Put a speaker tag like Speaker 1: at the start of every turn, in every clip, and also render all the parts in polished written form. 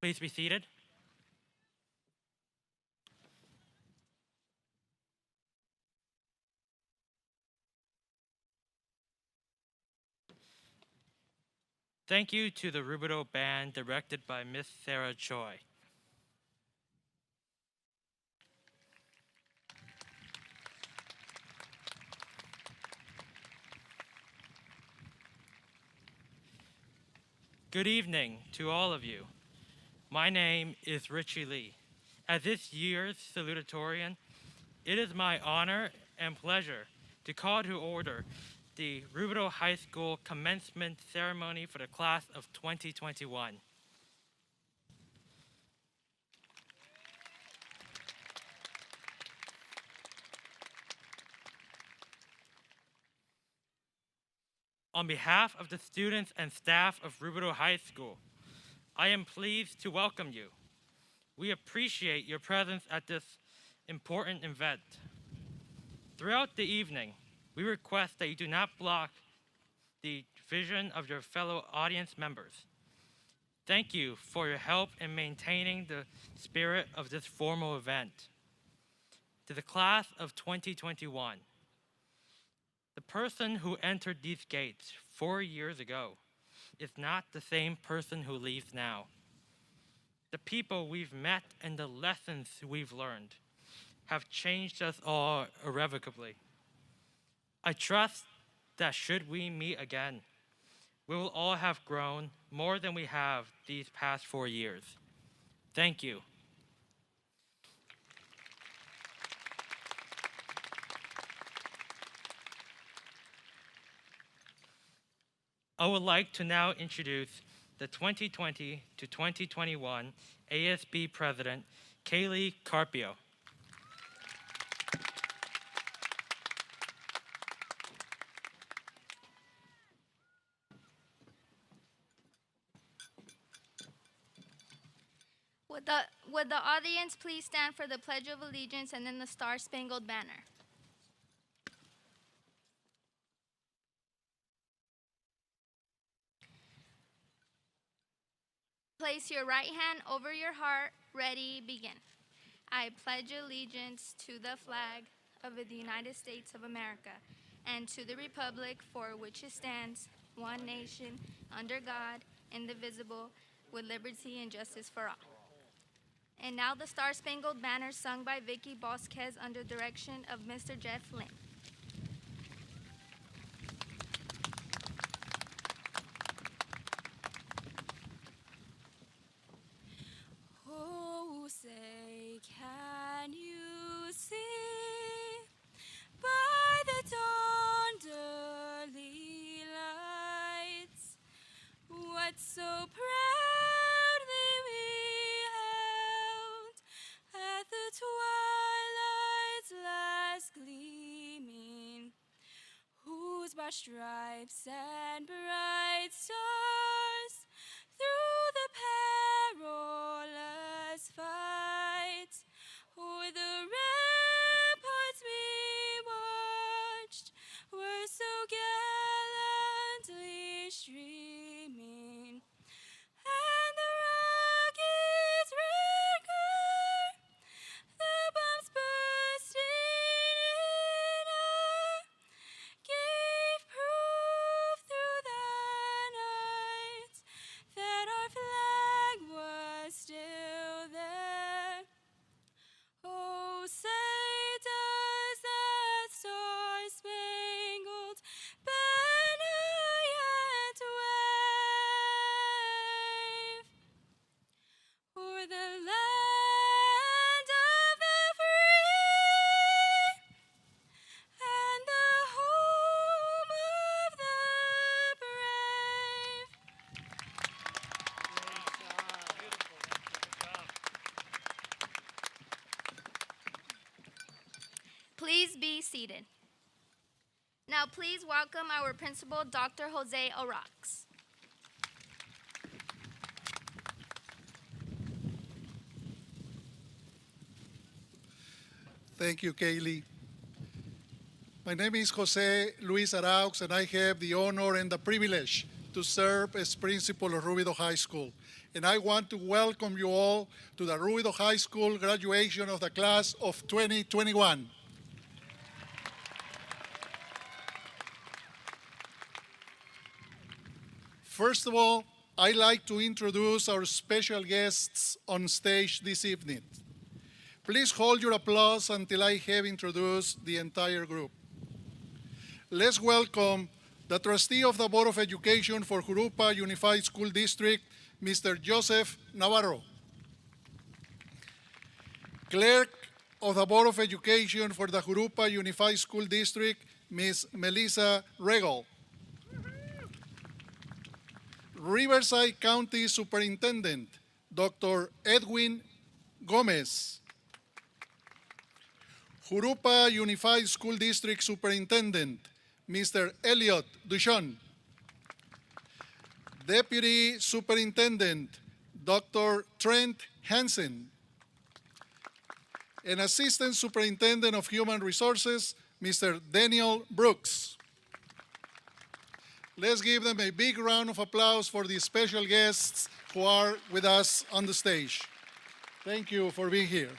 Speaker 1: Please be seated. Thank you to the Rubidoux Band directed by Miss Sarah Choi. Good evening to all of you. My name is Richie Lee. As this year's salutatorian, it is my honor and pleasure to call to order the Rubidoux High School commencement ceremony for the class of 2021. On behalf of the students and staff of Rubidoux High School, I am pleased to welcome you. We appreciate your presence at this important event. Throughout the evening, we request that you do not block the vision of your fellow audience members. Thank you for your help in maintaining the spirit of this formal event. To the class of 2021, the person who entered these gates 4 years ago is not the same person who leaves now. The people we've met and the lessons we've learned have changed us all irrevocably. I trust that should we meet again, we will all have grown more than we have these past 4 years. Thank you. I would like to now introduce the 2020 to 2021 ASB President, Kaylee Carpio.
Speaker 2: Would the audience please stand for the Pledge of Allegiance and then the Star-Spangled Banner? Place your right hand over your heart. Ready, begin. I pledge allegiance to the flag of the United States of America and to the republic for which it stands, one nation, under God, indivisible, with liberty and justice for all. And now the Star-Spangled Banner sung by Vicky Bosquez under direction of Mr. Jeff Lynn.
Speaker 3: Oh, say, can you see by the dawn's early lights what so proudly we held at the twilight's last gleaming, whose broad stripes and bright stars through the perilous fight o'er the ramparts we watched were so gallantly streaming, and the rocket's red glare, the bombs bursting in air, gave proof through the night that our flag was still there. Oh, say does that star-spangled banner yet wave o'er the land of the free and the home of the brave?
Speaker 2: Please be seated. Now please welcome our principal, Dr. Jose Orox.
Speaker 4: Thank you, Kaylee. My name is Jose Luis Araux, and I have the honor and the privilege to serve as principal of Rubidoux High School. And I want to welcome you all to the Rubidoux High School graduation of the class of 2021. First of all, I'd like to introduce our special guests on stage this evening. Please hold your applause until I have introduced the entire group. Let's welcome the trustee of the Board of Education for Jurupa Unified School District, Mr. Joseph Navarro. Clerk of the Board of Education for the Jurupa Unified School District, Ms. Melissa Regal. Riverside County Superintendent, Dr. Edwin Gomez. Jurupa Unified School District Superintendent, Mr. Elliot Duchon. Deputy Superintendent, Dr. Trent Hansen. And Assistant Superintendent of Human Resources, Mr. Daniel Brooks. Let's give them a big round of applause for the special guests who are with us on the stage. Thank you for being here.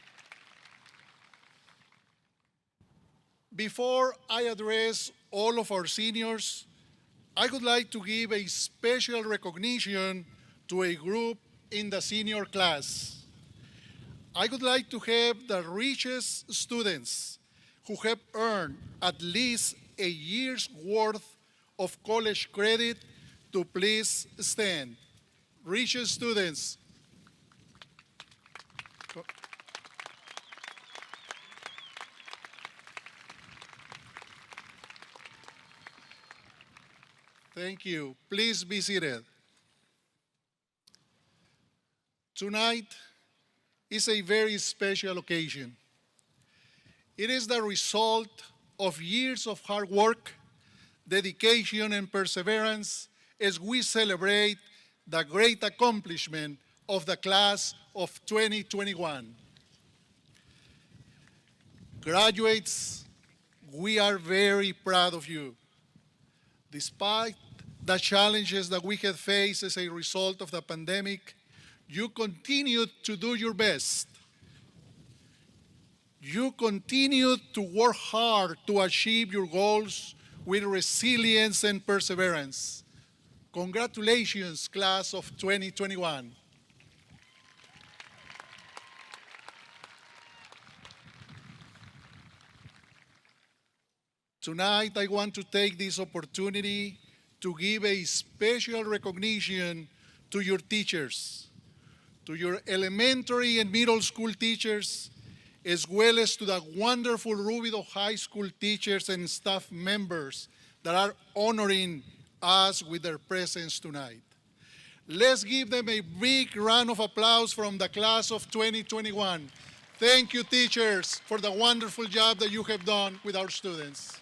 Speaker 4: Before I address all of our seniors, I would like to give a special recognition to a group in the senior class. I would like to have the richest students who have earned at least a year's worth of college credit to please stand. Richest students. Thank you. Please be seated. Tonight is a very special occasion. It is the result of years of hard work, dedication, and perseverance as we celebrate the great accomplishment of the class of 2021. Graduates, we are very proud of you. Despite the challenges that we have faced as a result of the pandemic, you continue to do your best. You continue to work hard to achieve your goals with resilience and perseverance. Congratulations, class of 2021. Tonight, I want to take this opportunity to give a special recognition to your teachers, to your elementary and middle school teachers, as well as to the wonderful Rubidoux High School teachers and staff members that are honoring us with their presence tonight. Let's give them a big round of applause from the class of 2021. Thank you, teachers, for the wonderful job that you have done with our students.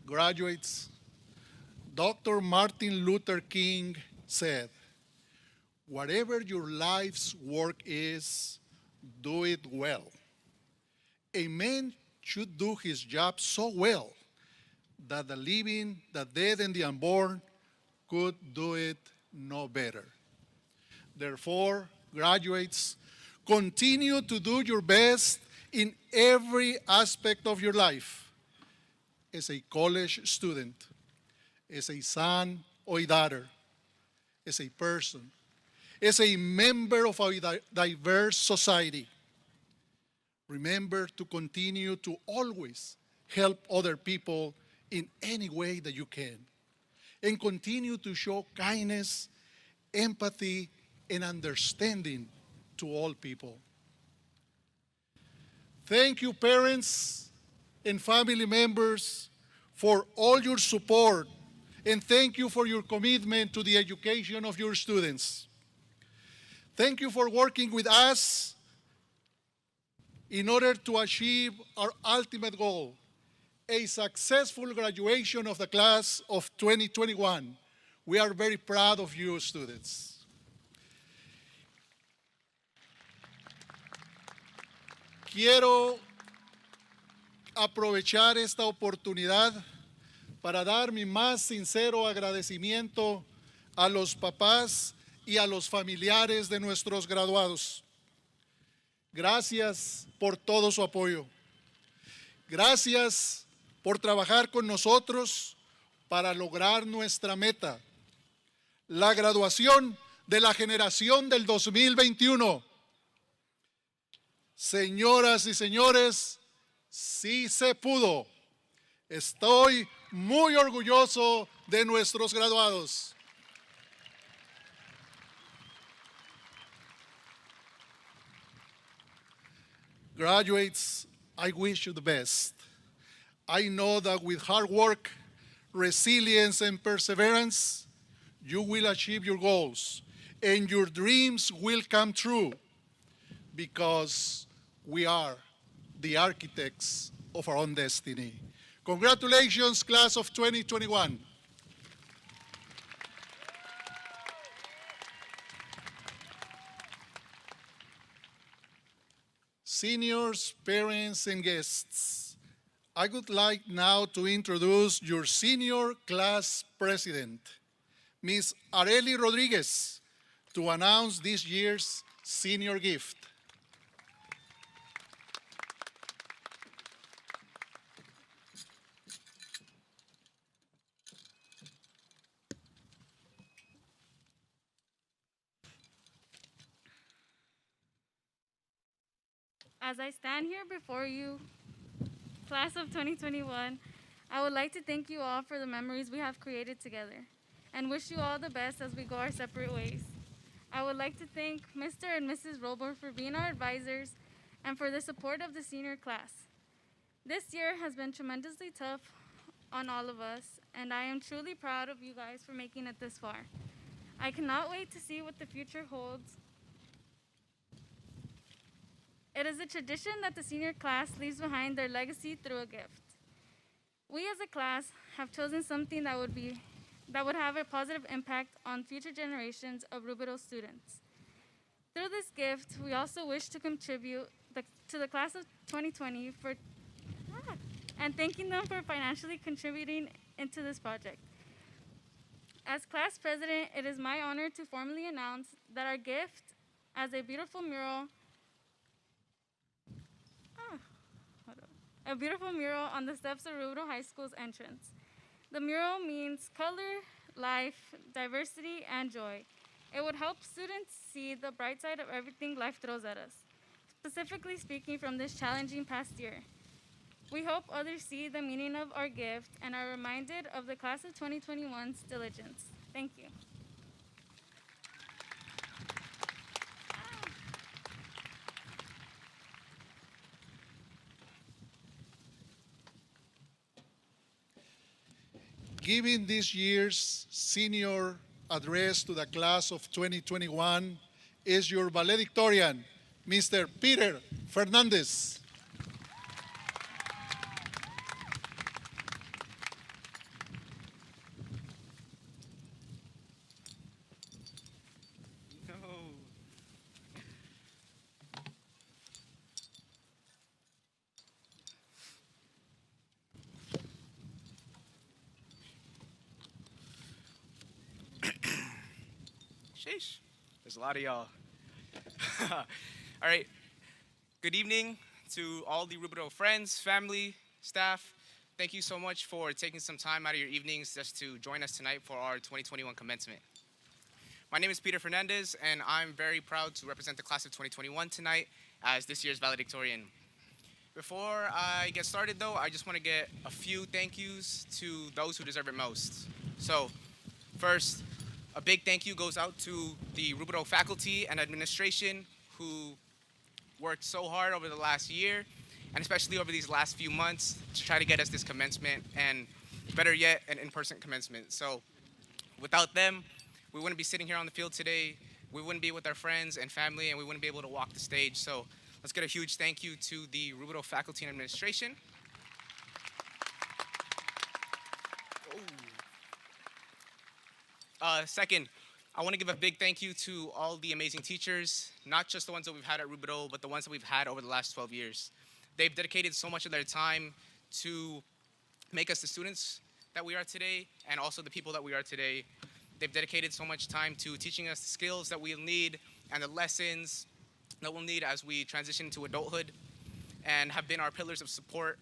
Speaker 4: Graduates, Dr. Martin Luther King said, "Whatever your life's work is, do it well." A man should do his job so well that the living, the dead, and the unborn could do it no better. Therefore, graduates, continue to do your best in every aspect of your life. As a college student, as a son or a daughter, as a person, as a member of a diverse society. Remember to continue to always help other people in any way that you can, and continue to show kindness, empathy, and understanding to all people. Thank you, parents and family members, for all your support, and thank you for your commitment to the education of your students. Thank you for working with us in order to achieve our ultimate goal, a successful graduation of the class of 2021. We are very proud of you, students. Quiero aprovechar esta oportunidad para dar mi más sincero agradecimiento a los papás y a los familiares de nuestros graduados. Gracias por todo su apoyo. Gracias por trabajar con nosotros para lograr nuestra meta, la graduación de la generación del 2021. Señoras y señores, sí se pudo. Estoy muy orgulloso de nuestros graduados. Graduates, I wish you the best. I know that with hard work, resilience, and perseverance, you will achieve your goals and your dreams will come true because we are the architects of our own destiny. Congratulations, class of 2021. Seniors, parents, and guests, I would like now to introduce your senior class president, Ms. Arely Rodriguez, to announce this year's senior gift.
Speaker 3: As I stand here before you, class of 2021, I would like to thank you all for the memories we have created together and wish you all the best as we go our separate ways. I would like to thank Mr. and Mrs. Rober for being our advisors and for the support of the senior class. This year has been tremendously tough on all of us, and I am truly proud of you guys for making it this far. I cannot wait to see what the future holds. It is a tradition that the senior class leaves behind their legacy through a gift. We as a class have chosen something that would have a positive impact on future generations of Rubidoux students. Through this gift, we also wish to contribute to the class of 2020 and thanking them for financially contributing into this project. As class president, it is my honor to formally announce that our gift as a beautiful mural on the steps of Rubidoux High School's entrance. The mural means color, life, diversity, and joy. It would help students see the bright side of everything life throws at us, specifically speaking from this challenging past year. We hope others see the meaning of our gift and are reminded of the class of 2021's diligence. Thank you.
Speaker 4: Giving this year's senior address to the class of 2021 is your valedictorian, Mr. Peter Fernandez.
Speaker 5: Sheesh. There's a lot of y'all. All right. Good evening to all the Rubidoux friends, family, staff. Thank you so much for taking some time out of your evenings just to join us tonight for our 2021 commencement. My name is Peter Fernandez, and I'm very proud to represent the class of 2021 tonight as this year's valedictorian. Before I get started, though, I just want to get a few thank yous to those who deserve it most. So, first, a big thank you goes out to the Rubidoux faculty and administration who worked so hard over the last year, and especially over these last few months, to try to get us this commencement, and better yet, an in-person commencement. So without them, we wouldn't be sitting here on the field today, we wouldn't be with our friends and family, and we wouldn't be able to walk the stage. So let's get a huge thank you to the Rubidoux faculty and administration. Second, I want to give a big thank you to all the amazing teachers, not just the ones that we've had at Rubidoux, but the ones that we've had over the last 12 years. They've dedicated so much of their time to make us the students that we are today and also the people that we are today. They've dedicated so much time to teaching us the skills that we'll need and the lessons that we'll need as we transition to adulthood, and have been our pillars of support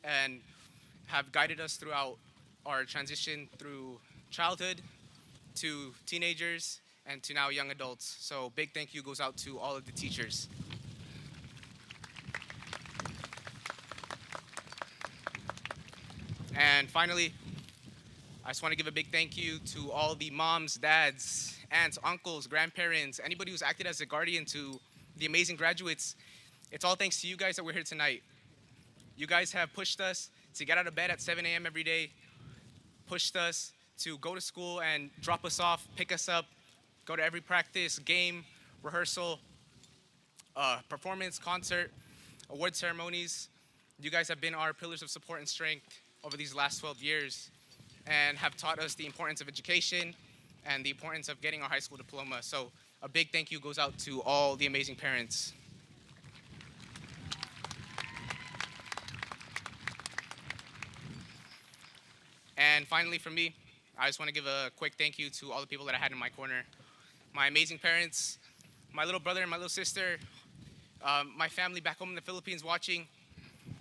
Speaker 5: and have guided us throughout our transition through childhood to teenagers and to now young adults. So big thank you goes out to all of the teachers. And finally, I just want to give a big thank you to all the moms, dads, aunts, uncles, grandparents, anybody who's acted as a guardian to the amazing graduates. It's all thanks to you guys that we're here tonight. You guys have pushed us to get out of bed at 7 a.m. every day, pushed us to go to school and drop us off, pick us up, go to every practice, game, rehearsal, performance, concert, award ceremonies. You guys have been our pillars of support and strength over these last 12 years and have taught us the importance of education and the importance of getting our high school diploma. So a big thank you goes out to all the amazing parents. And finally, for me, I just want to give a quick thank you to all the people that I had in my corner. My amazing parents, my little brother and my little sister, my family back home in the Philippines watching,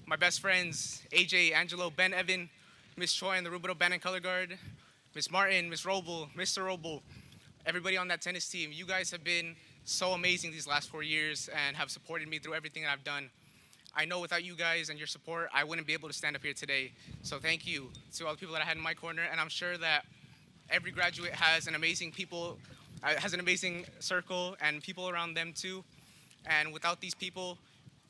Speaker 5: my best friends, AJ, Angelo, Ben, Evan, Miss Choi and the Rubidoux Band and Color Guard, Miss Martin, Miss Roble, Mr. Roble, everybody on that tennis team. You guys have been so amazing these last 4 years and have supported me through everything that I've done. I know without you guys and your support, I wouldn't be able to stand up here today. So thank you to all the people that I had in my corner, and I'm sure that every graduate has an amazing circle and people around them too. And without these people,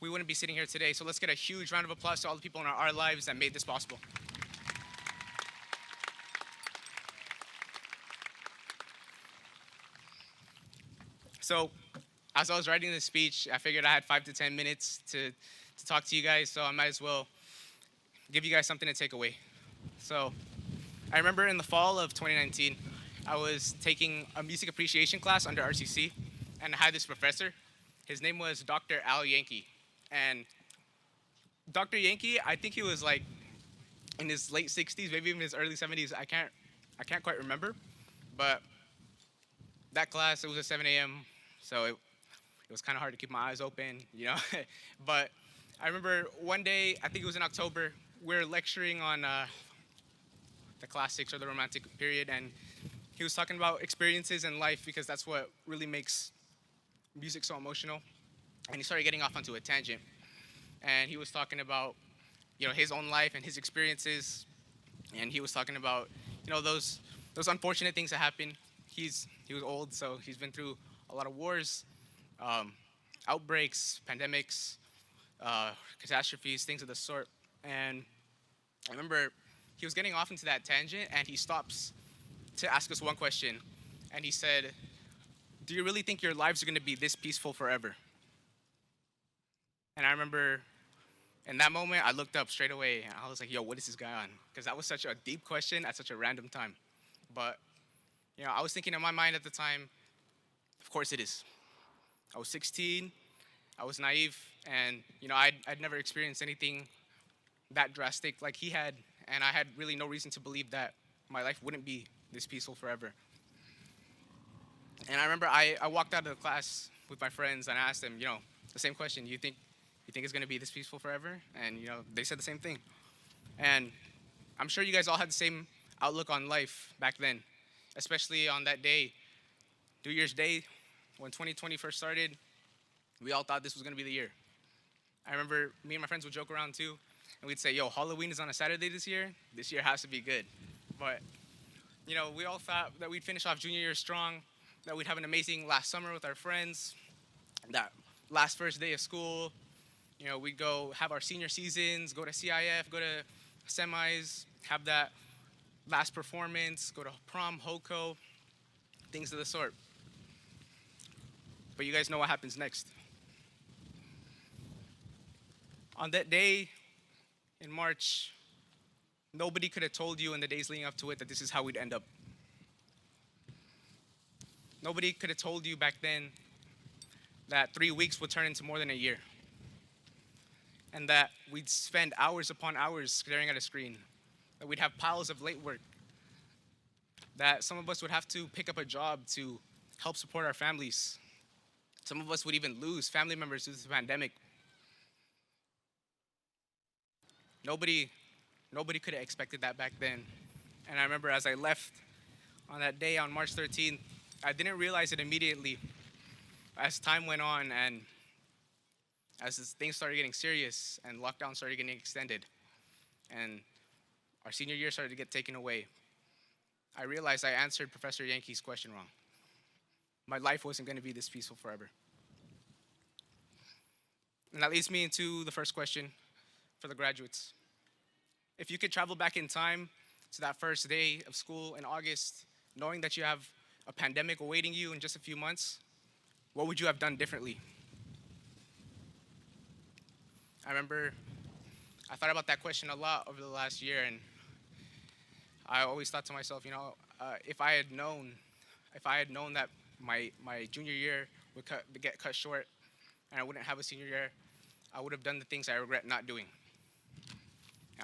Speaker 5: we wouldn't be sitting here today. So let's get a huge round of applause to all the people in our lives that made this possible. So as I was writing this speech, I figured I had 5 to 10 minutes to talk to you guys, so I might as well give you guys something to take away. So I remember in the fall of 2019, I was taking a music appreciation class under RCC, and I had this professor. His name was Dr. Al Yankee. And Dr. Yankee, I think he was like in his late 60s, maybe even his early 70s. I can't quite remember. But that class, it was at 7 a.m., so it was kind of hard to keep my eyes open, you know? But I remember one day, I think it was in October, we were lecturing on the classics or the romantic period, and he was talking about experiences in life because that's what really makes music so emotional. And he started getting off onto a tangent. And he was talking about, you know, his own life and his experiences. And he was talking about, you know, those unfortunate things that happen. He was old, so he's been through a lot of wars, outbreaks, pandemics, catastrophes, things of the sort. And I remember he was getting off into that tangent, and he stops to ask us one question. And he said, "Do you really think your lives are going to be this peaceful forever?" And I remember in that moment, I looked up straight away, and I was like, yo, what is this guy on? Because that was such a deep question at such a random time. But, you know, I was thinking in my mind at the time, of course it is. I was 16, I was naive, and, you know, I'd never experienced anything that drastic like he had, and I had really no reason to believe that my life wouldn't be this peaceful forever. And I remember I walked out of the class with my friends, and I asked them, you know, the same question, you think it's going to be this peaceful forever? And, you know, they said the same thing. And I'm sure you guys all had the same outlook on life back then, especially on that day, New Year's Day, when 2020 first started. We all thought this was going to be the year. I remember me and my friends would joke around too, and we'd say, yo, Halloween is on a Saturday this year. This year has to be good. But, you know, we all thought that we'd finish off junior year strong, that we'd have an amazing last summer with our friends, that last first day of school, you know, we'd go have our senior seasons, go to CIF, go to semis, have that last performance, go to prom, HOCO, things of the sort. But you guys know what happens next. On that day in March, nobody could have told you in the days leading up to it that this is how we'd end up. Nobody could have told you back then that 3 weeks would turn into more than a year, and that we'd spend hours upon hours staring at a screen, that we'd have piles of late work, that some of us would have to pick up a job to help support our families. Some of us would even lose family members due to the pandemic. Nobody could have expected that back then. And I remember as I left on that day on March 13th, I didn't realize it immediately. As time went on and as things started getting serious and lockdown started getting extended and our senior year started to get taken away, I realized I answered Professor Yankee's question wrong. My life wasn't going to be this peaceful forever. And that leads me into the first question for the graduates. If you could travel back in time to that first day of school in August, knowing that you have a pandemic awaiting you in just a few months, what would you have done differently? I remember I thought about that question a lot over the last year, and I always thought to myself, if I had known that my junior year would get cut short and I wouldn't have a senior year, I would have done the things I regret not doing.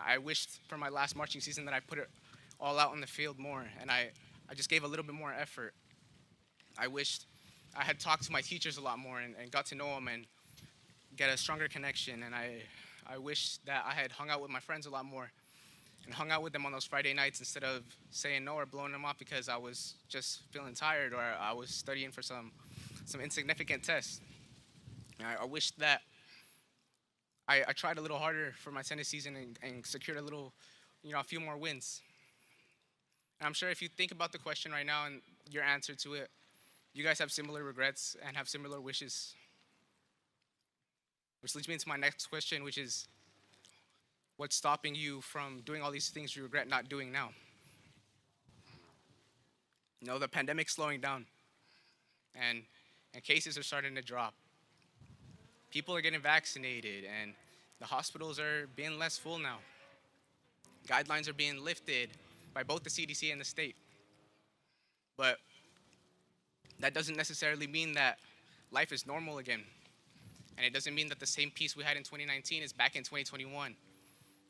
Speaker 5: I wished for my last marching season that I put it all out on the field more, and I just gave a little bit more effort. I wished I had talked to my teachers a lot more and got to know them and get a stronger connection, and I wish that I had hung out with my friends a lot more and hung out with them on those Friday nights instead of saying no or blowing them off because I was just feeling tired or I was studying for some insignificant test. I wish that I tried a little harder for my tennis season and secured a few more wins. And I'm sure if you think about the question right now and your answer to it, you guys have similar regrets and have similar wishes. Which leads me into my next question, which is, what's stopping you from doing all these things you regret not doing now? The pandemic's slowing down, and cases are starting to drop. People are getting vaccinated, and the hospitals are being less full now. Guidelines are being lifted by both the CDC and the state. But that doesn't necessarily mean that life is normal again. And it doesn't mean that the same peace we had in 2019 is back in 2021.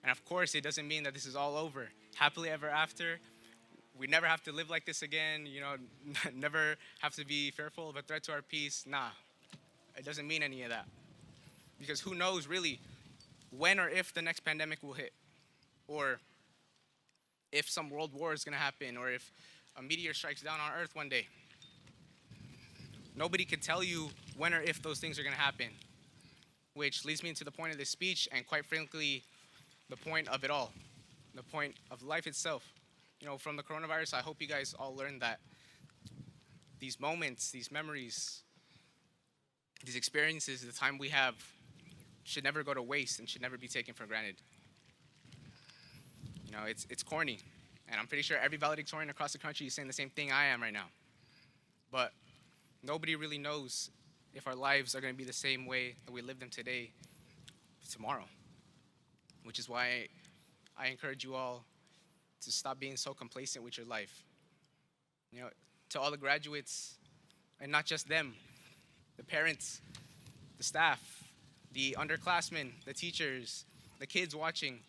Speaker 5: And of course, it doesn't mean that this is all over. Happily ever after, we never have to live like this again, never have to be fearful of a threat to our peace. Nah, it doesn't mean any of that. Because who knows really when or if the next pandemic will hit, or if some world war is gonna happen, or if a meteor strikes down on Earth one day. Nobody can tell you when or if those things are gonna happen, which leads me into the point of this speech, and quite frankly, the point of it all, the point of life itself. From the coronavirus, I hope you guys all learned that these moments, these memories, these experiences, the time we have should never go to waste and should never be taken for granted. It's corny, and I'm pretty sure every valedictorian across the country is saying the same thing I am right now. But nobody really knows if our lives are going to be the same way that we live them today, tomorrow. Which is why I encourage you all to stop being so complacent with your life. To all the graduates, and not just them, the parents, the staff, the underclassmen, the teachers, the kids watching,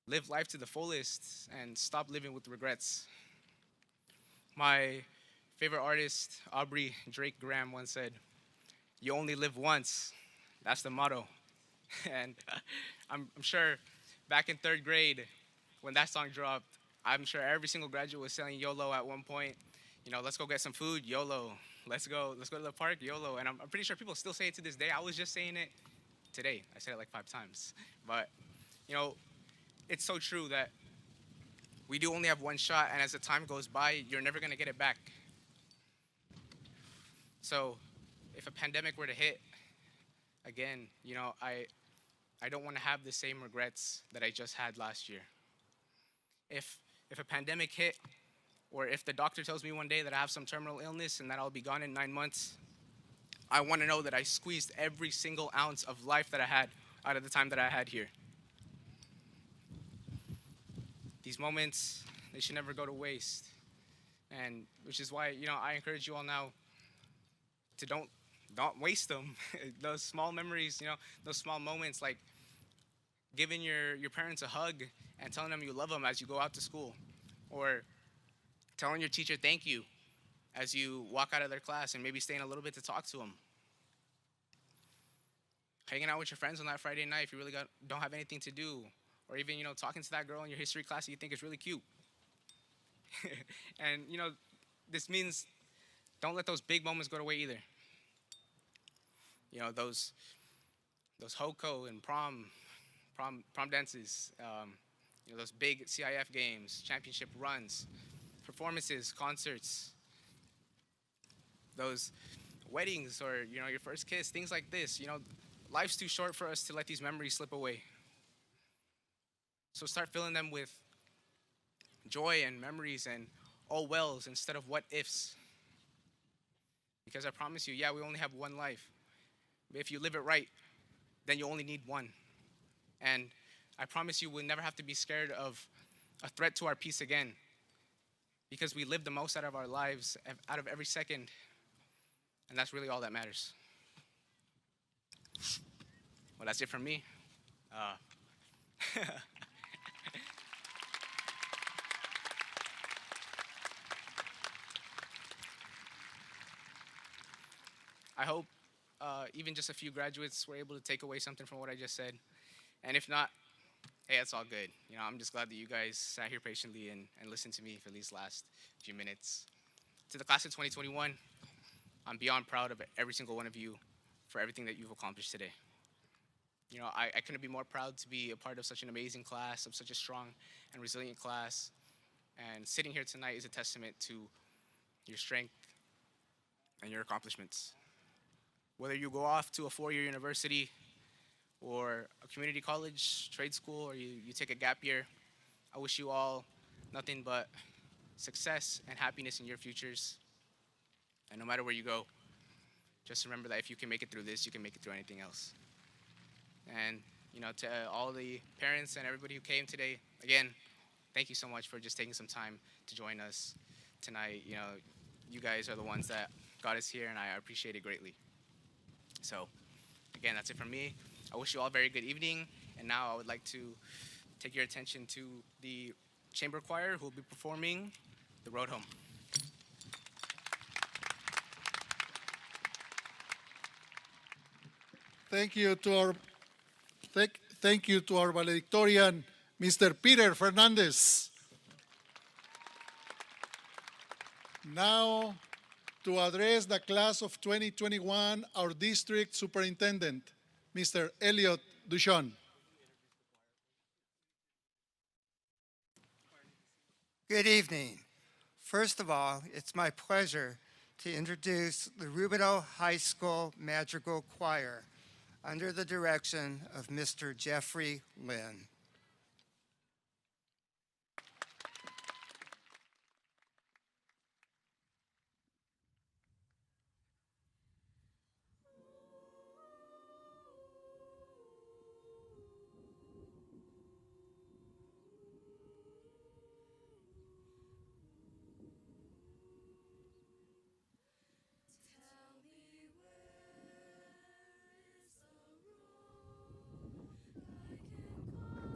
Speaker 5: live life to the fullest and stop living with regrets. My favorite artist, Aubrey Drake Graham, once said, "You only live once." That's the motto. And I'm sure back in 3rd grade, when that song dropped, I'm sure every single graduate was saying YOLO at one point. Let's go get some food, YOLO. Let's go to the park, YOLO. And I'm pretty sure people still say it to this day. I was just saying it today. I said it like 5 times. But, it's so true that we do only have one shot, and as the time goes by, you're never gonna get it back. So if a pandemic were to hit, again, I don't want to have the same regrets that I just had last year. If a pandemic hit, or if the doctor tells me one day that I have some terminal illness and that I'll be gone in 9 months, I want to know that I squeezed every single ounce of life that I had out of the time that I had here. These moments, they should never go to waste. And which is why, I encourage you all now to don't waste them. Those small memories, those small moments, like giving your parents a hug and telling them you love them as you go out to school, or telling your teacher thank you as you walk out of their class and maybe staying a little bit to talk to them. Hanging out with your friends on that Friday night if you really don't have anything to do, or even talking to that girl in your history class that you think is really cute. And this means don't let those big moments go to waste either. Those HOCO and prom dances, those big CIF games, championship runs, performances, concerts, those weddings, or your first kiss, things like this. Life's too short for us to let these memories slip away. So start filling them with joy and memories and all wells instead of what ifs. Because I promise you, yeah, we only have one life. But if you live it right, then you only need one. And I promise you, we'll never have to be scared of a threat to our peace again. Because we live the most out of our lives, out of every second. And that's really all that matters. Well, that's it from me. I hope even just a few graduates were able to take away something from what I just said. And if not, hey, that's all good. I'm just glad that you guys sat here patiently and listened to me for these last few minutes. To the class of 2021, I'm beyond proud of every single one of you for everything that you've accomplished today. I couldn't be more proud to be a part of such an amazing class, of such a strong and resilient class. And sitting here tonight is a testament to your strength and your accomplishments. Whether you go off to a 4-year university or a community college, trade school, or you take a gap year, I wish you all nothing but success and happiness in your futures. And no matter where you go, just remember that if you can make it through this, you can make it through anything else. And, to all the parents and everybody who came today, again, thank you so much for just taking some time to join us tonight. You guys are the ones that got us here, and I appreciate it greatly. So, again, that's it from me. I wish you all a very good evening. And now I would like to take your attention to the chamber choir who will be performing The Road Home.
Speaker 4: Thank you to our valedictorian, Mr. Peter Fernandez. Now, to address the class of 2021, our district superintendent, Mr. Elliot Duchon.
Speaker 6: Good evening. First of all, it's my pleasure to introduce the Rubidoux High School Madrigal Choir under the direction of Mr. Jeffrey Lynn.
Speaker 7: I can call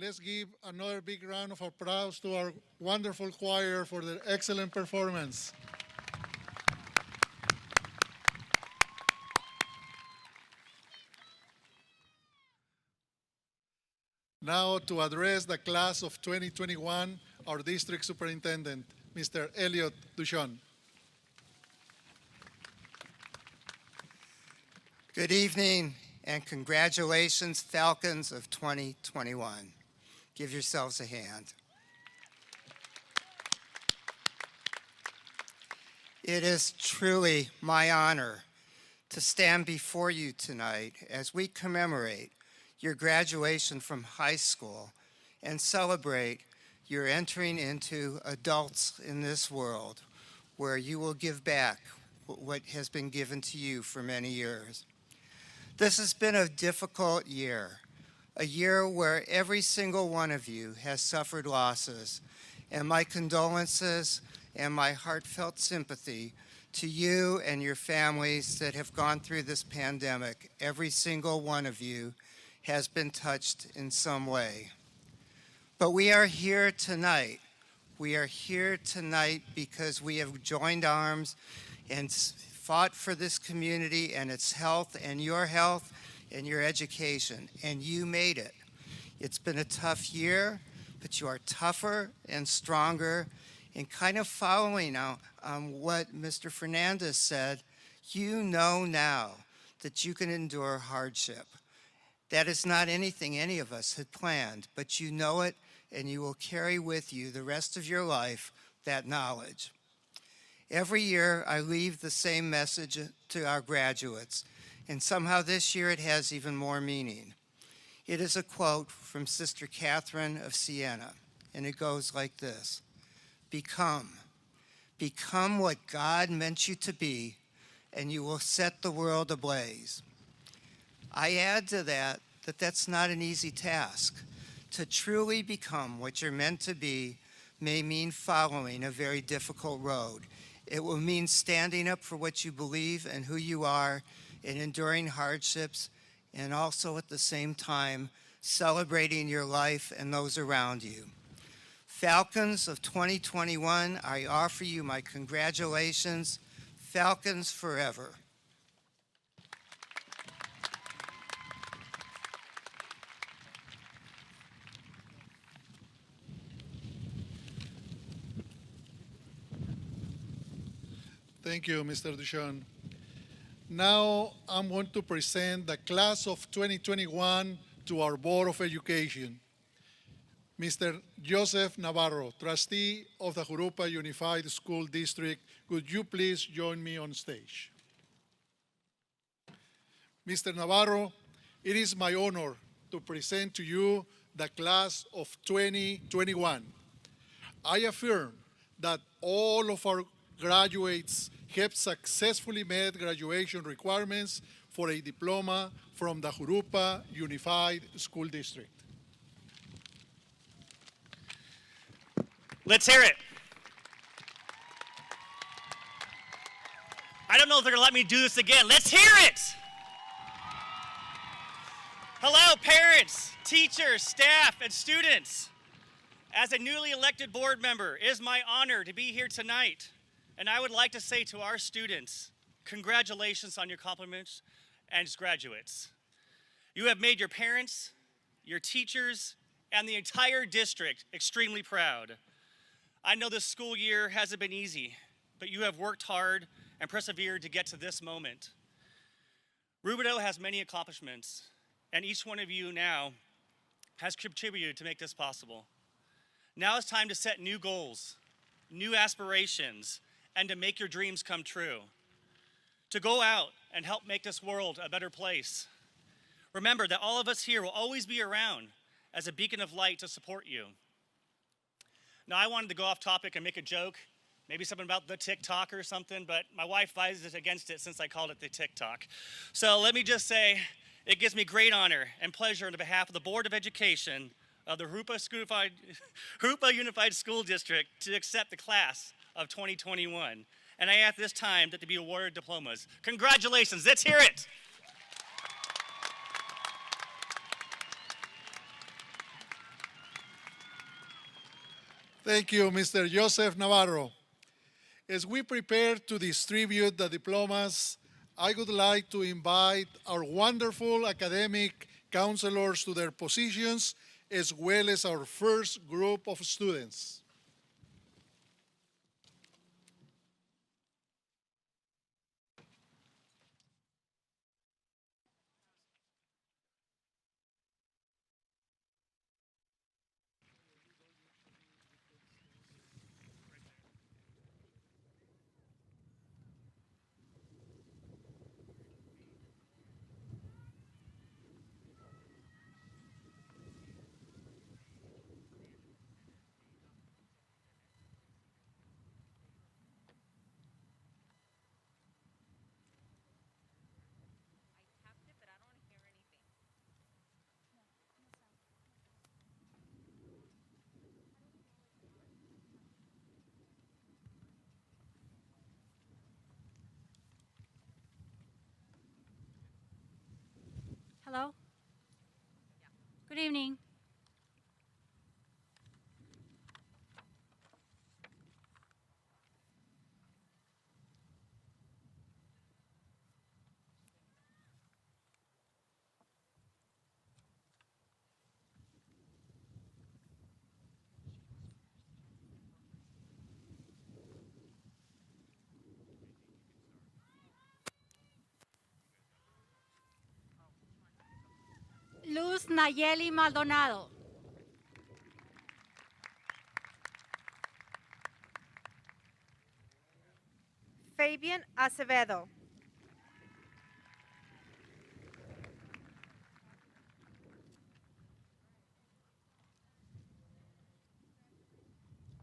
Speaker 4: Let's give another big round of applause to our wonderful choir for their excellent performance. Now to address the class of 2021, our district superintendent, Mr. Elliot Duchon.
Speaker 6: Good evening and congratulations, Falcons of 2021. Give yourselves a hand. It is truly my honor to stand before you tonight as we commemorate your graduation from high school and celebrate your entering into adults in this world where you will give back what has been given to you for many years. This has been a difficult year, a year where every single one of you has suffered losses, and my condolences and my heartfelt sympathy to you and your families that have gone through this pandemic. Every single one of you has been touched in some way. But we are here tonight. We are here tonight because we have joined arms and fought for this community and its health and your education, and you made it. It's been a tough year, but you are tougher and stronger. And kind of following on what Mr. Fernandez said, you know now that you can endure hardship. That is not anything any of us had planned, but you know it, and you will carry with you the rest of your life that knowledge. Every year, I leave the same message to our graduates, and somehow this year it has even more meaning. It is a quote from Sister Catherine of Siena, and it goes like this: become what God meant you to be, and you will set the world ablaze. I add to that that's not an easy task. To truly become what you're meant to be may mean following a very difficult road. It will mean standing up for what you believe and who you are and enduring hardships, and also at the same time celebrating your life and those around you. Falcons of 2021, I offer you my congratulations. Falcons forever.
Speaker 4: Thank you, Mr. Duchon. Now I'm going to present the class of 2021 to our Board of Education. Mr. Joseph Navarro, trustee of the Jurupa Unified School District, would you please join me on stage? Mr. Navarro, it is my honor to present to you the class of 2021. I affirm that all of our graduates have successfully met graduation requirements for a diploma from the Jurupa Unified School District.
Speaker 7: Let's hear it. I don't know if they're gonna let me do this again. Let's hear it. Hello, parents, teachers, staff, and students. As a newly elected board member, it is my honor to be here tonight. And I would like to say to our students, congratulations on your accomplishments as graduates. You have made your parents, your teachers, and the entire district extremely proud. I know this school year hasn't been easy, but you have worked hard and persevered to get to this moment. Rubidoux has many accomplishments, and each one of you now has contributed to make this possible. Now it's time to set new goals, new aspirations, and to make your dreams come true. To go out and help make this world a better place. Remember that all of us here will always be around as a beacon of light to support you. Now, I wanted to go off topic and make a joke, maybe something about the TikTok or something, but my wife advises against it since I called it the TikTok. So let me just say, it gives me great honor and pleasure on behalf of the Board of Education of the Jurupa Unified School District to accept the class of 2021. And I ask this time that to be awarded diplomas. Congratulations, let's hear it.
Speaker 4: Thank you, Mr. Joseph Navarro. As we prepare to distribute the diplomas, I would like to invite our wonderful academic counselors to their positions, as well as our first group of students.
Speaker 8: Hello? Good evening. Luz Nayeli Maldonado.
Speaker 9: Fabian Acevedo.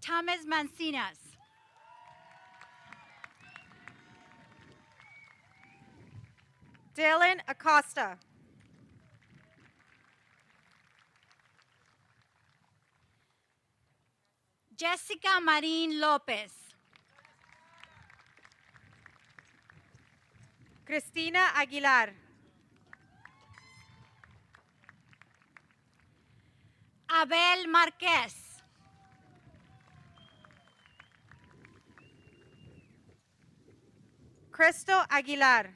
Speaker 8: Thomas Mancinas.
Speaker 9: Dylan Acosta.
Speaker 8: Jessica Marín López.
Speaker 9: Cristina Aguilar.
Speaker 8: Abel Márquez.
Speaker 9: Cristo Aguilar.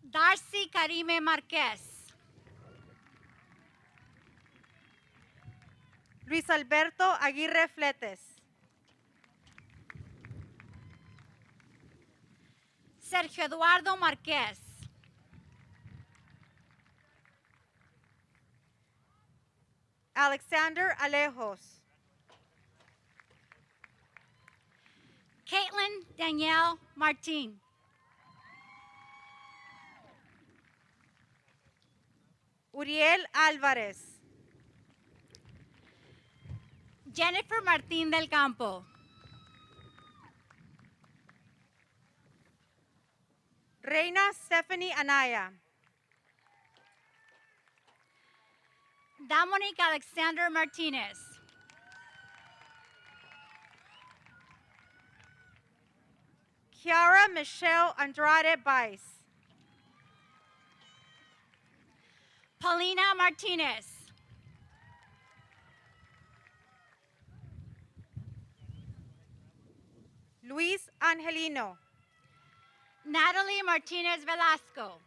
Speaker 8: Darcy Karime Márquez.
Speaker 9: Luis Alberto Aguirre Fletes.
Speaker 8: Sergio Eduardo Márquez.
Speaker 9: Alexander Alejos.
Speaker 8: Caitlin Danielle Martin.
Speaker 9: Uriel Álvarez.
Speaker 8: Jennifer Martín del Campo.
Speaker 9: Reina Stephanie Anaya.
Speaker 8: Dominic Alexander Martinez.
Speaker 9: Kiara Michelle Andrade Bice.
Speaker 8: Paulina Martinez.
Speaker 9: Luis Angelino.
Speaker 8: Natalie Martinez Velasco.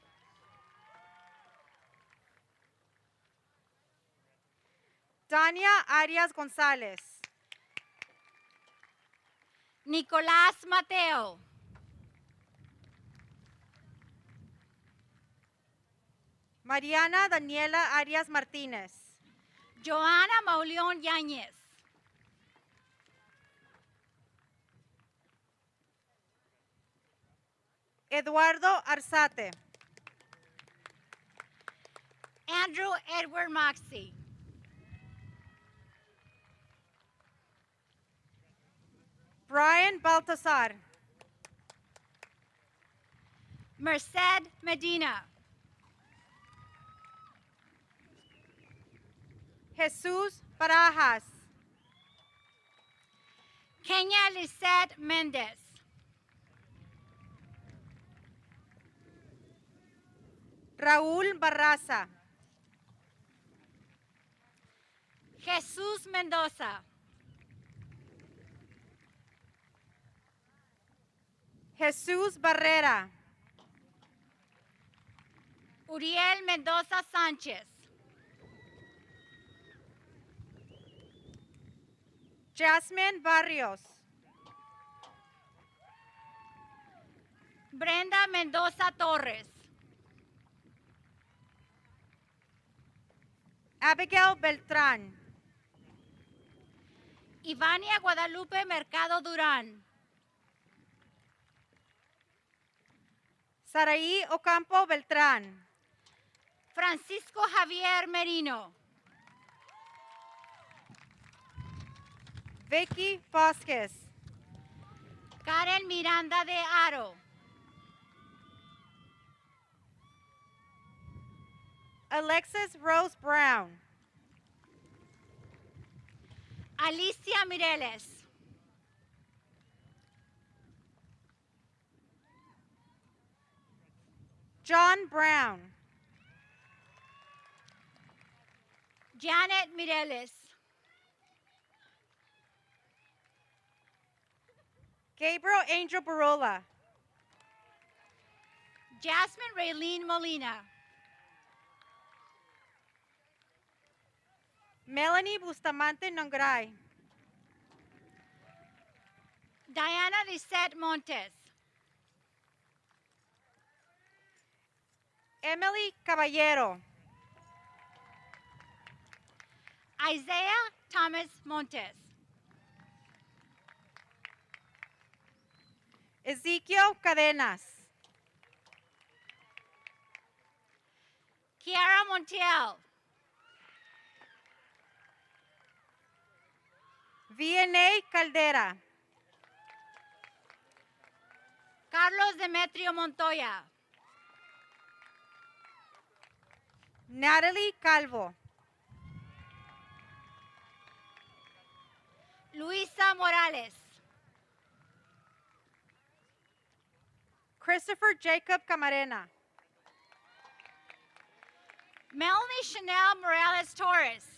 Speaker 9: Dania Arias González.
Speaker 8: Nicolás Mateo.
Speaker 9: Mariana Daniela Arias Martínez.
Speaker 8: Joana Mauleón Yáñez.
Speaker 9: Eduardo Arzate.
Speaker 8: Andrew Edward Moxie.
Speaker 9: Brian Baltazar.
Speaker 8: Merced Medina.
Speaker 9: Jesús Barajas.
Speaker 8: Kenya Lisette Mendez.
Speaker 9: Raúl Barraza.
Speaker 8: Jesús Mendoza.
Speaker 9: Jesús Barrera.
Speaker 8: Uriel Mendoza Sánchez.
Speaker 9: Jasmine Barrios.
Speaker 8: Brenda Mendoza Torres.
Speaker 9: Abigail Beltrán.
Speaker 8: Ivania Guadalupe Mercado Durán.
Speaker 9: Saraí Ocampo Beltrán.
Speaker 8: Francisco Javier Merino.
Speaker 9: Vicky Vasquez.
Speaker 8: Karen Miranda de Aro.
Speaker 9: Alexis Rose Brown.
Speaker 8: Alicia Mireles.
Speaker 9: John Brown.
Speaker 8: Janet Mireles.
Speaker 9: Gabriel Angel Barola.
Speaker 8: Jasmine Raylene Molina.
Speaker 9: Melanie Bustamante Nongray.
Speaker 8: Diana Lisette Montes.
Speaker 9: Emily Caballero.
Speaker 8: Isaiah Thomas Montes.
Speaker 9: Ezequiel Cadenas.
Speaker 8: Kiara Montiel.
Speaker 9: VNA Caldera.
Speaker 8: Carlos Demetrio Montoya.
Speaker 9: Natalie Calvo.
Speaker 8: Luisa Morales.
Speaker 9: Christopher Jacob Camarena.
Speaker 8: Melanie Chanel Morales Torres.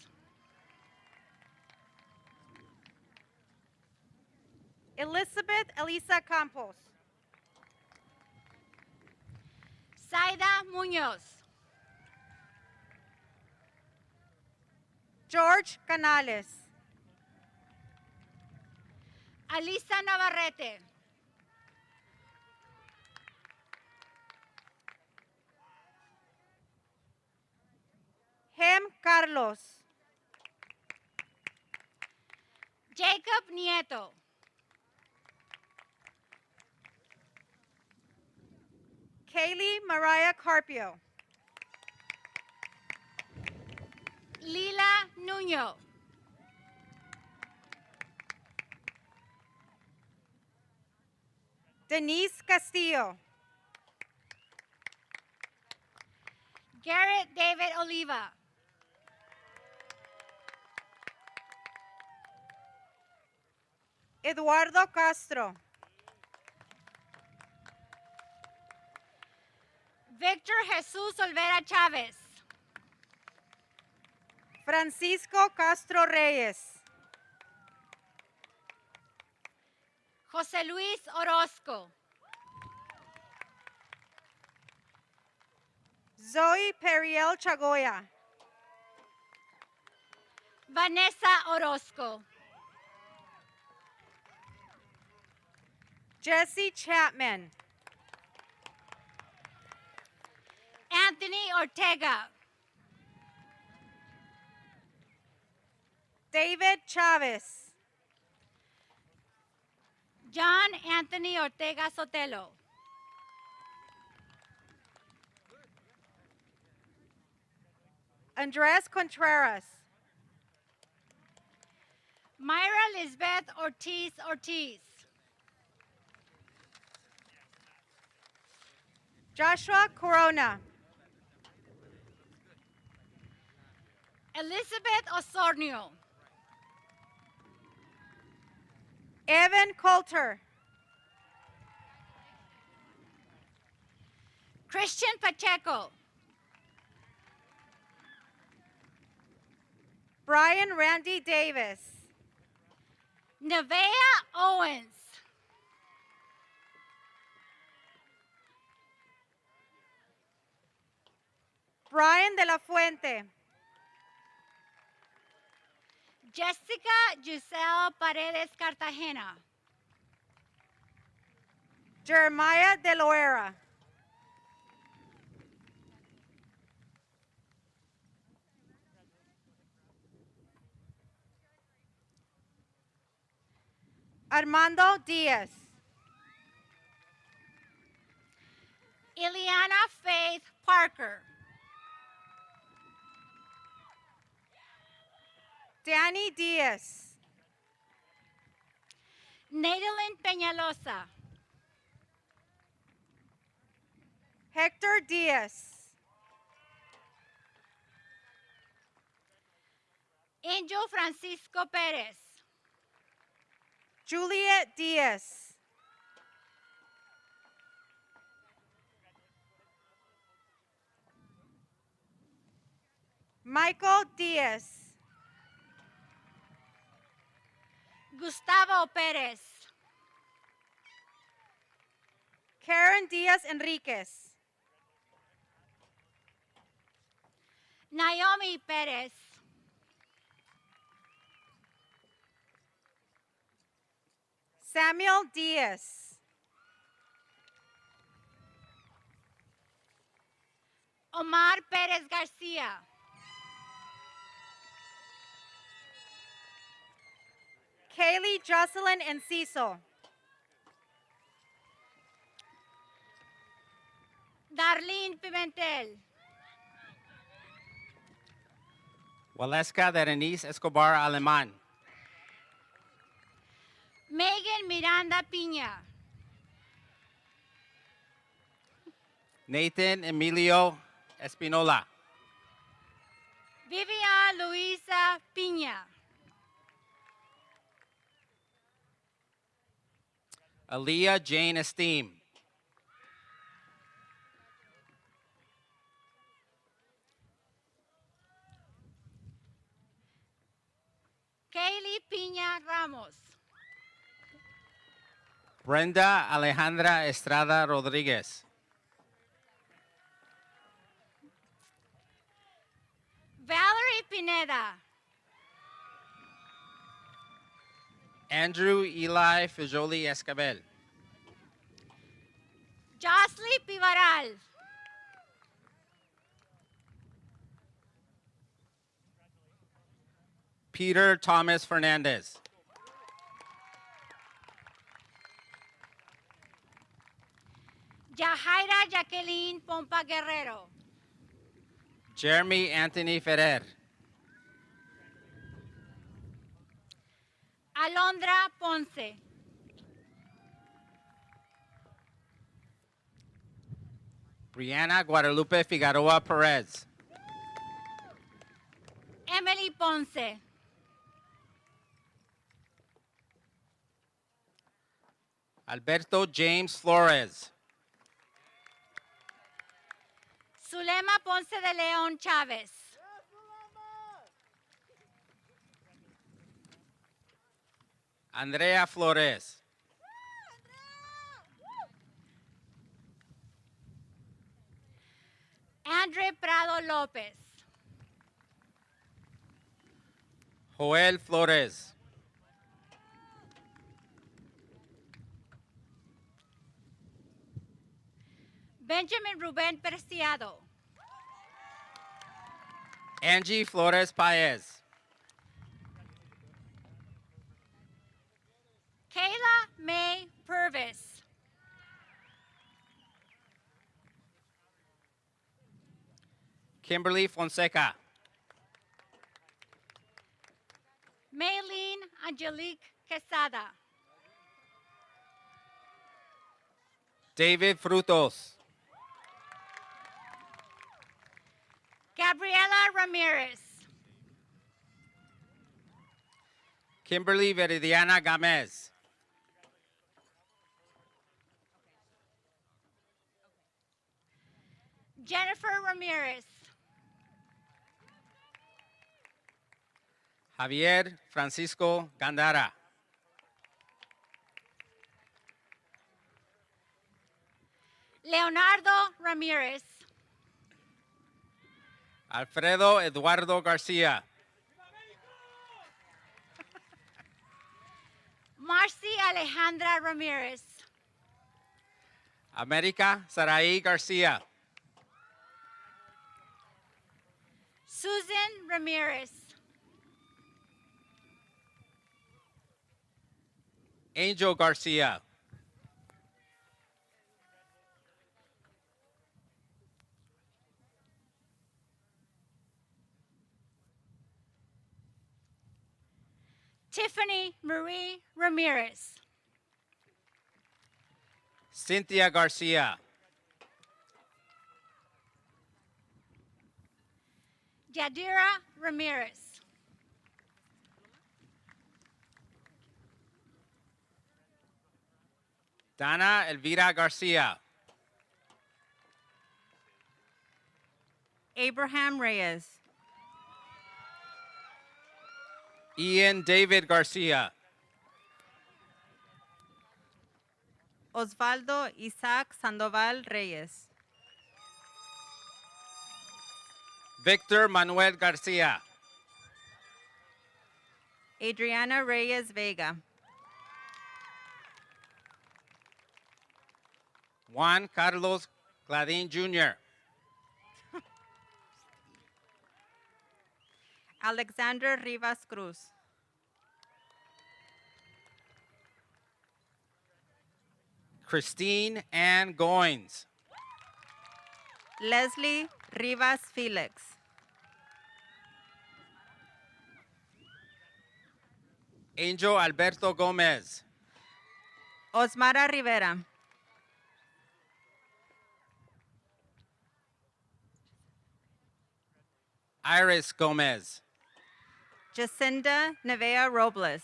Speaker 9: Elizabeth Elisa Campos.
Speaker 8: Zaida Muñoz.
Speaker 9: George Canales.
Speaker 8: Alisa Navarrete.
Speaker 9: Hem Carlos.
Speaker 8: Jacob Nieto.
Speaker 9: Kaylee Mariah Carpio.
Speaker 8: Lila Nuño.
Speaker 9: Denise Castillo.
Speaker 8: Garrett David Oliva.
Speaker 9: Eduardo Castro.
Speaker 8: Victor Jesus Olvera Chávez.
Speaker 9: Francisco Castro Reyes.
Speaker 8: José Luis Orozco.
Speaker 9: Zoe Periel Chagoya.
Speaker 8: Vanessa Orozco.
Speaker 9: Jesse Chapman.
Speaker 8: Anthony Ortega.
Speaker 9: David Chavez.
Speaker 8: John Anthony Ortega Sotelo.
Speaker 9: Andres Contreras.
Speaker 8: Myra Lisbeth Ortiz Ortiz.
Speaker 9: Joshua Corona.
Speaker 8: Elizabeth Osornio.
Speaker 9: Evan Coulter.
Speaker 8: Christian Pacheco.
Speaker 9: Brian Randy Davis.
Speaker 8: Nevaeh Owens.
Speaker 9: Brian de la Fuente.
Speaker 8: Jessica Giselle Paredes Cartagena.
Speaker 9: Jeremiah de Loera. Armando Diaz.
Speaker 8: Ileana Faith Parker.
Speaker 9: Danny Diaz.
Speaker 8: Nadalyn Peñalosa.
Speaker 9: Hector Diaz.
Speaker 8: Angel Francisco Perez.
Speaker 9: Juliet Diaz. Michael Diaz.
Speaker 8: Gustavo Perez.
Speaker 9: Karen Diaz Enriquez.
Speaker 8: Naomi Perez.
Speaker 9: Samuel Diaz.
Speaker 8: Omar Perez Garcia.
Speaker 9: Kaylee Jocelyn Enciso.
Speaker 8: Darlene Pimentel.
Speaker 10: Waleska Berenice Escobar Aleman.
Speaker 8: Megan Miranda Piña.
Speaker 10: Nathan Emilio Espinola.
Speaker 8: Vivian Luisa Piña.
Speaker 10: Aaliyah Jane Esteem.
Speaker 8: Kaylee Piña Ramos.
Speaker 10: Brenda Alejandra Estrada Rodriguez.
Speaker 8: Valerie Pineda.
Speaker 10: Andrew Eli Fijoli Escabel.
Speaker 8: Jocelyn Pivaral.
Speaker 10: Peter Thomas Fernandez.
Speaker 8: Yahaira Jacqueline Pompa Guerrero.
Speaker 10: Jeremy Anthony Ferrer.
Speaker 8: Alondra Ponce.
Speaker 10: Brianna Guadalupe Figueroa Perez.
Speaker 8: Emily Ponce.
Speaker 10: Alberto James Flores.
Speaker 8: Zulema Ponce de León Chávez.
Speaker 10: Andrea Flores.
Speaker 8: Andre Prado López.
Speaker 10: Joel Flores.
Speaker 8: Benjamin Rubén Preciado.
Speaker 10: Angie Flores Paez.
Speaker 8: Kayla May Purvis.
Speaker 10: Kimberly Fonseca.
Speaker 8: Maylene Angelique Quesada.
Speaker 10: David Frutos.
Speaker 8: Gabriela Ramirez.
Speaker 10: Kimberly Veridiana Gamez.
Speaker 8: Jennifer Ramirez.
Speaker 10: Javier Francisco Gandara.
Speaker 8: Leonardo Ramirez.
Speaker 10: Alfredo Eduardo Garcia.
Speaker 8: Marcy Alejandra Ramirez.
Speaker 10: America Sarai Garcia.
Speaker 8: Susan Ramirez.
Speaker 10: Angel Garcia.
Speaker 8: Tiffany Marie Ramirez.
Speaker 10: Cynthia Garcia.
Speaker 8: Yadira Ramirez.
Speaker 10: Dana Elvira Garcia.
Speaker 9: Abraham Reyes.
Speaker 10: Ian David Garcia.
Speaker 9: Osvaldo Isaac Sandoval Reyes.
Speaker 10: Victor Manuel Garcia.
Speaker 9: Adriana Reyes Vega.
Speaker 10: Juan Carlos Gladin Jr.
Speaker 9: Alexander Rivas Cruz.
Speaker 10: Christine Ann Goins.
Speaker 9: Leslie Rivas Felix.
Speaker 10: Angel Alberto Gomez.
Speaker 9: Osmara Rivera.
Speaker 10: Iris Gomez.
Speaker 9: Jacinda Nevea Robles.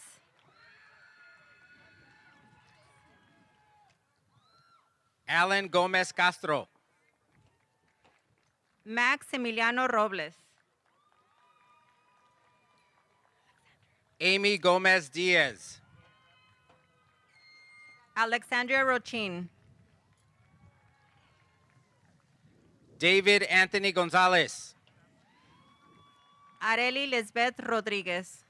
Speaker 10: Alan Gomez Castro.
Speaker 9: Max Emiliano Robles.
Speaker 10: Amy Gomez Diaz.
Speaker 9: Alexandria Rochin.
Speaker 10: David Anthony Gonzalez.
Speaker 9: Areli Lisbeth Rodriguez.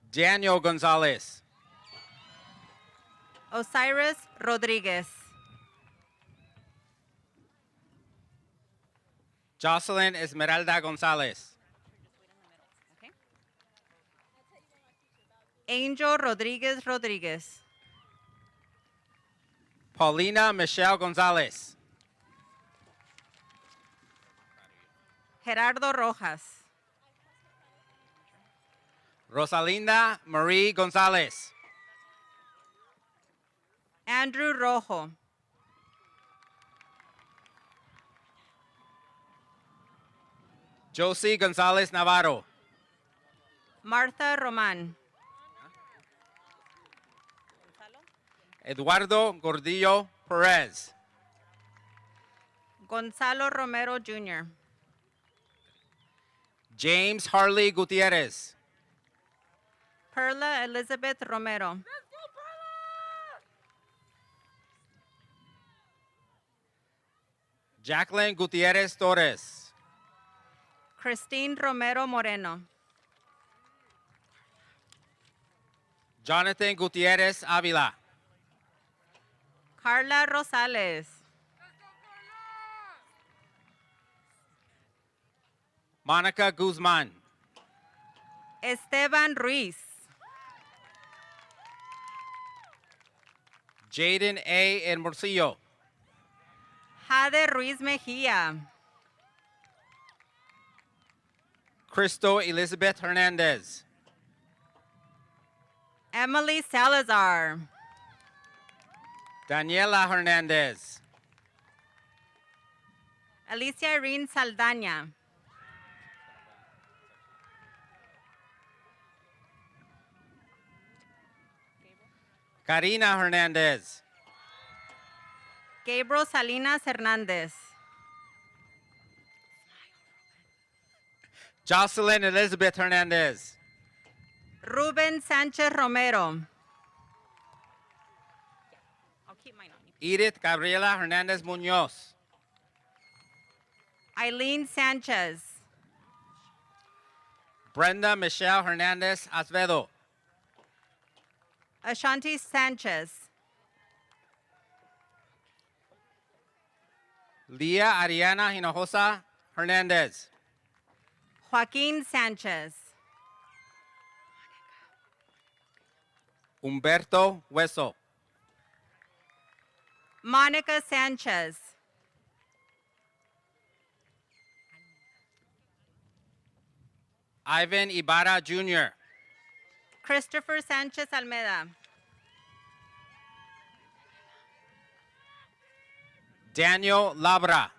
Speaker 10: Daniel Gonzalez.
Speaker 9: Osiris Rodriguez.
Speaker 10: Jocelyn Esmeralda Gonzalez.
Speaker 9: Angel Rodriguez Rodriguez.
Speaker 10: Paulina Michelle Gonzalez.
Speaker 9: Gerardo Rojas.
Speaker 10: Rosalinda Marie Gonzalez.
Speaker 9: Andrew Rojo.
Speaker 10: Josie Gonzalez Navarro.
Speaker 9: Martha Roman.
Speaker 10: Eduardo Gordillo Perez.
Speaker 9: Gonzalo Romero Jr.
Speaker 10: James Harley Gutierrez.
Speaker 9: Perla Elizabeth Romero.
Speaker 10: Jacqueline Gutierrez Torres.
Speaker 9: Christine Romero Moreno.
Speaker 10: Jonathan Gutierrez Avila.
Speaker 9: Carla Rosales.
Speaker 10: Monica Guzman.
Speaker 9: Esteban Ruiz.
Speaker 10: Jaden A. Hermosillo.
Speaker 9: Jade Ruiz Mejia.
Speaker 10: Cristo Elizabeth Hernandez.
Speaker 9: Emily Salazar.
Speaker 10: Daniela Hernandez.
Speaker 9: Alicia Irene Saldaña.
Speaker 10: Karina Hernandez.
Speaker 9: Gabriel Salinas Hernandez.
Speaker 10: Jocelyn Elizabeth Hernandez.
Speaker 9: Ruben Sanchez Romero. I'll keep mine on.
Speaker 10: Edith Gabriela Hernandez Munoz.
Speaker 9: Eileen Sanchez.
Speaker 10: Brenda Michelle Hernandez Acevedo.
Speaker 9: Ashanti Sanchez.
Speaker 10: Leah Ariana Hinojosa Hernandez.
Speaker 9: Joaquin Sanchez.
Speaker 10: Humberto Hueso.
Speaker 9: Monica Sanchez.
Speaker 10: Ivan Ibarra Jr.
Speaker 9: Christopher Sanchez Almeida.
Speaker 10: Daniel Labra.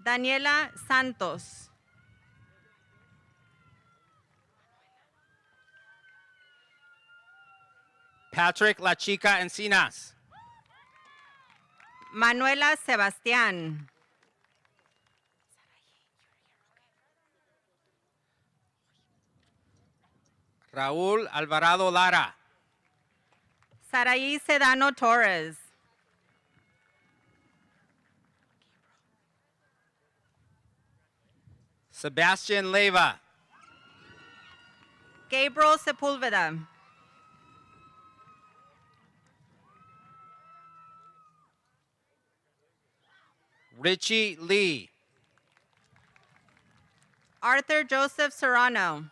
Speaker 9: Daniela Santos.
Speaker 10: Patrick La Chica Encinas.
Speaker 9: Manuela Sebastián.
Speaker 10: Raúl Alvarado Lara.
Speaker 9: Saraí Sedano Torres.
Speaker 10: Sebastian Leyva.
Speaker 9: Gabriel Sepulveda.
Speaker 10: Richie Lee.
Speaker 9: Arthur Joseph Serrano.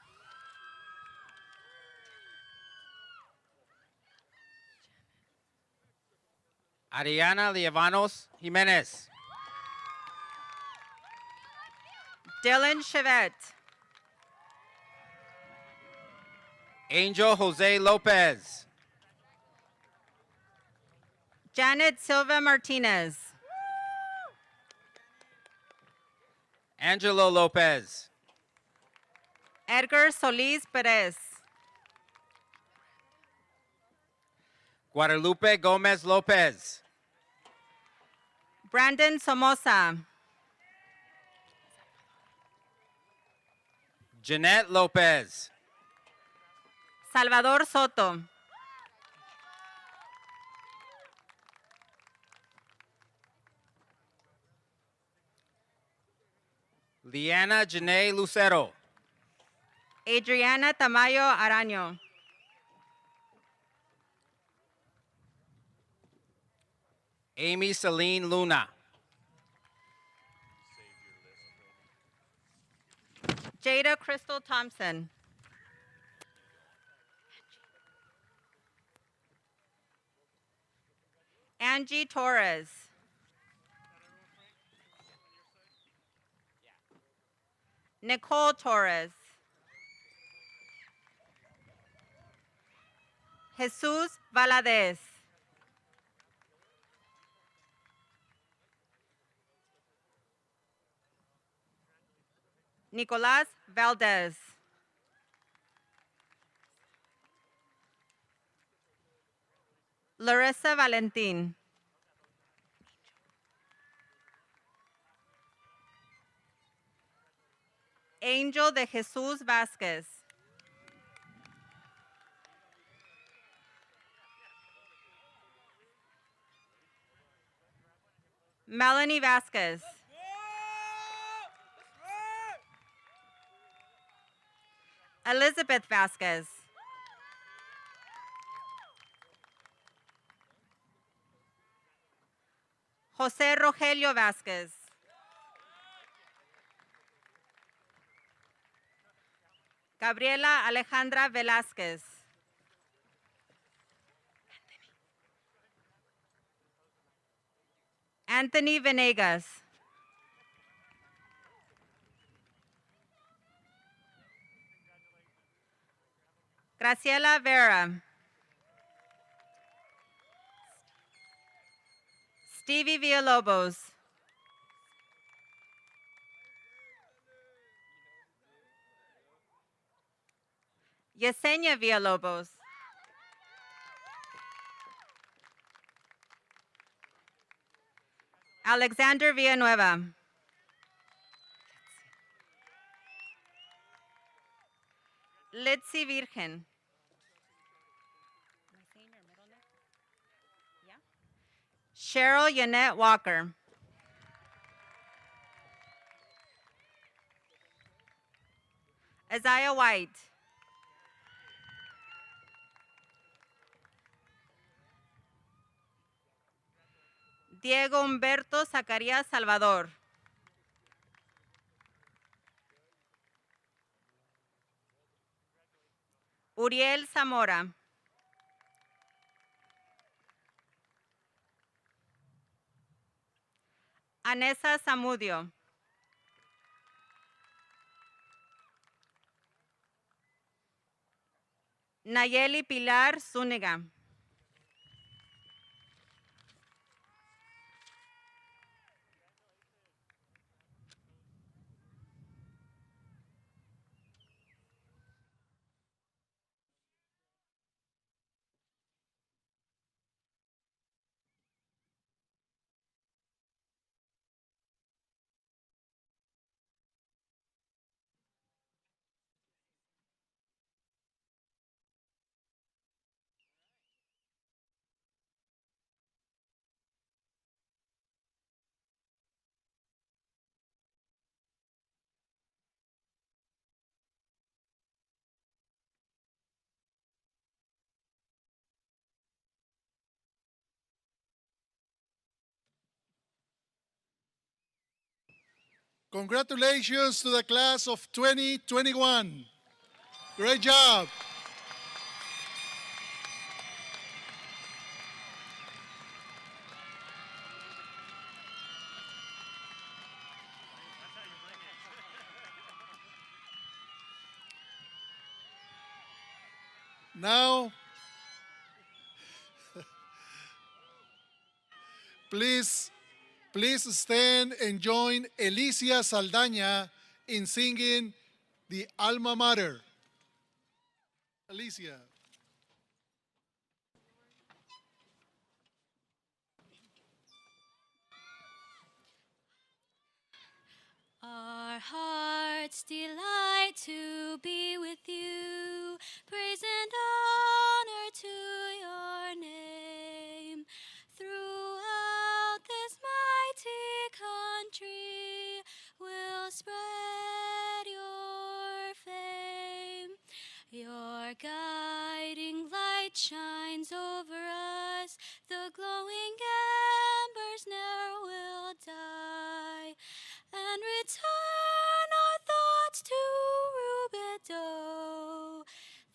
Speaker 10: Ariana Liavanos Jimenez.
Speaker 9: Dylan Chevette.
Speaker 10: Angel Jose Lopez.
Speaker 9: Janet Silva Martinez.
Speaker 10: Angelo Lopez.
Speaker 9: Edgar Solis Perez.
Speaker 10: Guadalupe Gomez Lopez.
Speaker 9: Brandon Somoza.
Speaker 10: Jeanette Lopez.
Speaker 9: Salvador Soto.
Speaker 10: Liana Janae Lucero.
Speaker 9: Adriana Tamayo Araño.
Speaker 10: Amy Celine Luna.
Speaker 9: Jada Crystal Thompson. Angie Torres. Nicole Torres. Jesus Valadez. Nicolás Valdez. Larissa Valentin. Angel de Jesus Vázquez. Melanie Vázquez. Elizabeth Vázquez. José Rogelio Vázquez. Gabriela Alejandra Velázquez. Anthony Venegas. Graciela Vera. Stevie Villalobos. Yesenia Villalobos. Alexander Villanueva. Nancy Virgen. Cheryl Yannette Walker. Isaiah White. Diego Humberto Zacarías Salvador. Uriel Zamora. Anessa Zamudio. Nayeli Pilar Zúñiga.
Speaker 4: Congratulations to the class of 2021. Great job. Now, please stand and join Alicia Saldaña in singing the Alma Mater. Alicia.
Speaker 11: Our hearts delight to be with you. Praise and honor to your name. Throughout this mighty country, we'll spread your fame. Your guiding light shines over us. The glowing embers ne'er will die. And return our thoughts to Rubidoux,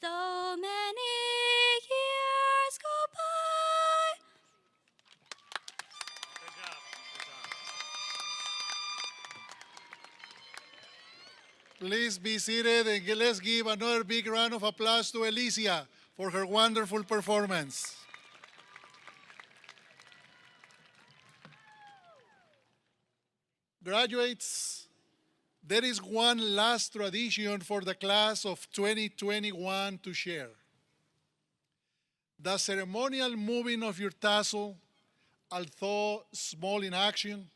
Speaker 11: though many years go by.
Speaker 1: Good job.
Speaker 4: Please be seated and let's give another big round of applause to Alicia for her wonderful performance. Graduates, there is one last tradition for the class of 2021 to share. The ceremonial moving of your tassel, although small in action,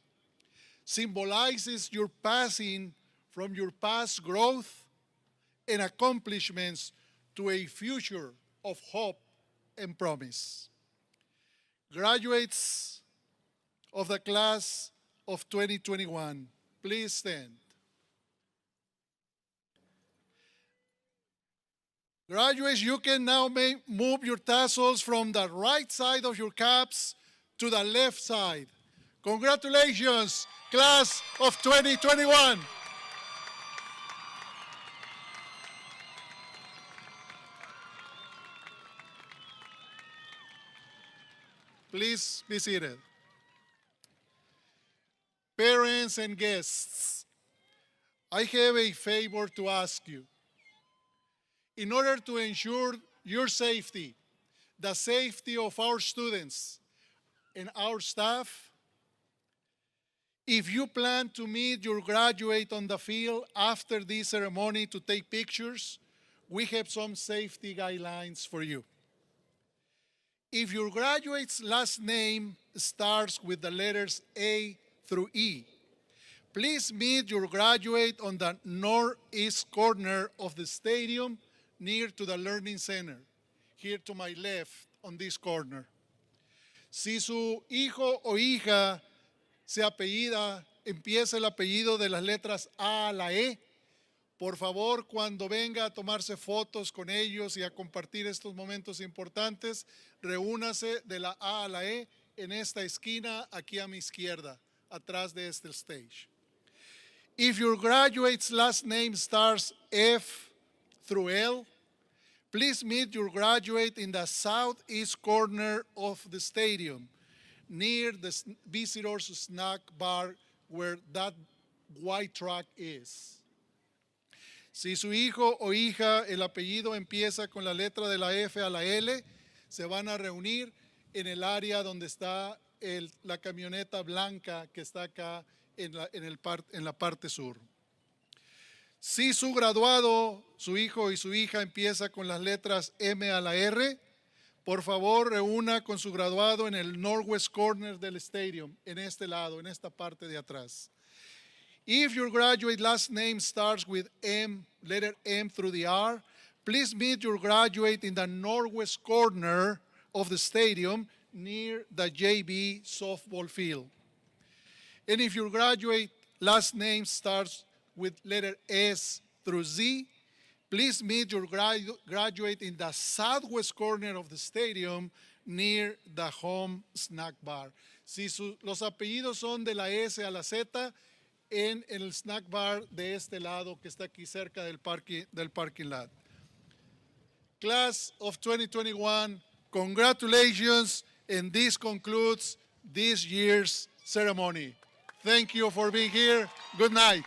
Speaker 4: symbolizes your passing from your past growth and accomplishments to a future of hope and promise. Graduates of the class of 2021, please stand. Graduates, you can now move your tassels from the right side of your caps to the left side. Congratulations, class of 2021. Please be seated. Parents and guests, I have a favor to ask you. In order to ensure your safety, the safety of our students and our staff, if you plan to meet your graduate on the field after this ceremony to take pictures, we have some safety guidelines for you. If your graduate's last name starts with the letters A through E, please meet your graduate on the northeast corner of the stadium near to the Learning Center, here to my left on this corner. Si su hijo o hija se apellida, empieza el apellido de las letras A a la E, por favor, cuando venga a tomarse fotos con ellos y a compartir estos momentos importantes, reúnase de la A a la E en esta esquina, aquí a mi izquierda, atrás de este stage. If your graduate's last name starts F through L, please meet your graduate in the southeast corner of the stadium, near the visitors' snack bar where that white truck is. Si su hijo o hija, el apellido empieza con la letra de la F a la L, se van a reunir en el área donde está la camioneta blanca que está acá en la parte sur. Si su graduado, su hijo y su hija empieza con las letras M a la R, por favor reúna con su graduado en el northwest corner del stadium, en este lado, en esta parte de atrás. If your graduate last name starts with M, letter M through the R, please meet your graduate in the northwest corner of the stadium near the JV softball field. And if your graduate last name starts with letter S through Z, please meet your graduate in the southwest corner of the stadium near the home snack bar. Si los apellidos son de la S a la Z, en el snack bar de este lado que está aquí cerca del parking lot. Class of 2021, congratulations, and this concludes this year's ceremony. Thank you for being here. Good night.